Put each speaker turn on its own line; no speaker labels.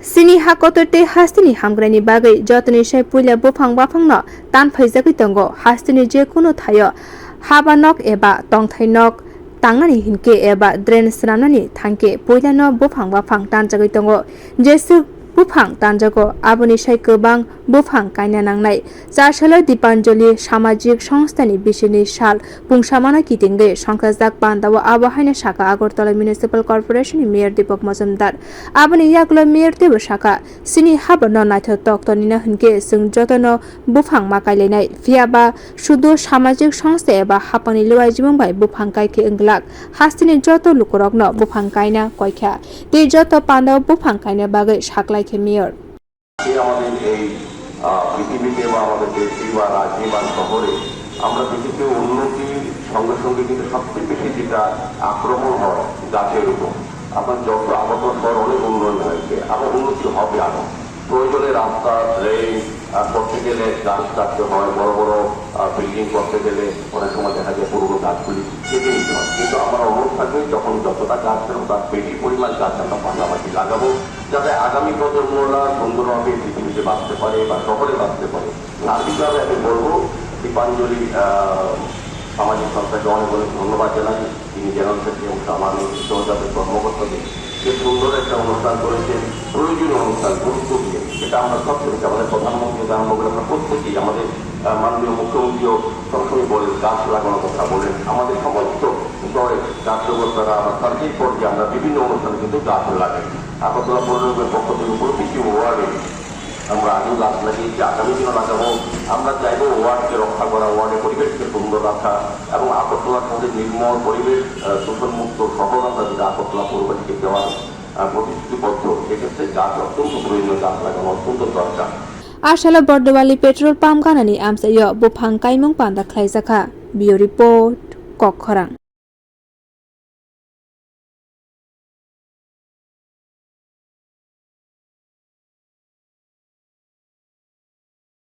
Sini hakotote hastini hamgrani bagai jotoni sai puila bufang bafangno tan phaijagui tongo hastini je kuno thayo habanok eba tongthainok tangnani hinke eba drain sranani thangke puilano bufang bafang tanjagui tongo jesu bufang tanjago aboni sai kobang bufang kaina nangnai charshalo Dipanjali samajik সংস্থানি bisini sal pungsamana kitingge সংখ্যাজাক bandawa abahaina shaka Agartala Municipal Corporation Mayor Deepak Majumdar aboni yaklo Mayor Debo shaka sini habano naitho toktonina hunke sung jotono bufang makailenai fiaba শুধু সামাজিক সংস্থা এবা হাপানি লওয়াই জীবন by বুফাং কাইকে इंglak হাস্তিনি যত লুকরগ্ন বুফাং কাইনা কয়খা তে যত পান্ডাও বুফাং কাইনা বাগে সাকলাইকে mayor
আমাদের এই পৃথিবীতে বা আমাদের দেশে বা রাজ্যে বা শহরে আমরা দেখেছি উন্নতির সঙ্গে সঙ্গে কিন্তু সবচেয়ে বেশি যেটা আক্রমণ হয় গাছের উপর আপনার যত আপাতত শহর অনেক উন্নয়ন হয়েছে আবার উন্নতি হবে আরো প্রয়োজনে রাস্তা রেল করতে গেলে গাছ কাটতে হয় বড় বড় বিল্ডিং করতে গেলে অনেক সময় দেখা যায় পুরোনো গাছগুলি কেটে নিতে হয় কিন্তু আমার অনুরোধ থাকবে যখন যতটা গাছ বেরো তার বেশি পরিমাণ গাছ আমরা পাশাপাশি লাগাবো যাতে আগামী প্রজন্মরা সুন্দরভাবে পৃথিবীতে বাঁচতে পারে বা শহরে বাঁচতে পারে তার বিষয়ে আমি বলবো দীপাঞ্জলি সামাজিক সংস্থাকে অনেক অনেক ধন্যবাদ জানাই তিনি জেনারেল সেক্রেটারি এবং সামাজিক সহযোগের কর্মকর্তাদের যে সুন্দর একটা অনুষ্ঠান করেছেন প্রয়োজনীয় অনুষ্ঠান গুরুত্ব দিয়ে এটা আমরা সব করেছি আমাদের প্রধানমন্ত্রী আমরা প্রত্যেকেই আমাদের মাননীয় মুখ্যমন্ত্রীও সবসময় বলেন গাছ লাগানোর কথা বলেন আমাদের সমস্ত স্তরে গাছ ব্যবস্থারা আমরা সার্বিক পর্যায়ে আমরা বিভিন্ন অনুষ্ঠানে কিন্তু গাছ লাগাই আগরতলা পৌর নিগমের পক্ষ থেকে প্রতিটি ওয়ার্ডে আমরা আগেও গাছ লাগিয়েছি আগামী দিনও লাগাবো আমরা চাইবো ওয়ার্ডকে রক্ষা করা ওয়ার্ডের পরিবেশকে সুন্দর রাখা এবং আগরতলার মধ্যে নির্মল পরিবেশ দূষণমুক্ত শহর আমরা যেটা আগরতলা পৌরবাসীকে দেওয়ার প্রতিশ্রুতিবদ্ধ সেক্ষেত্রে গাছ অত্যন্ত প্রয়োজনীয় গাছ লাগানো অত্যন্ত দরকার
Ashala Bordowali petrol pump ganani amsayo bufang kaimung panda khlaijaka bio report Kokkhorang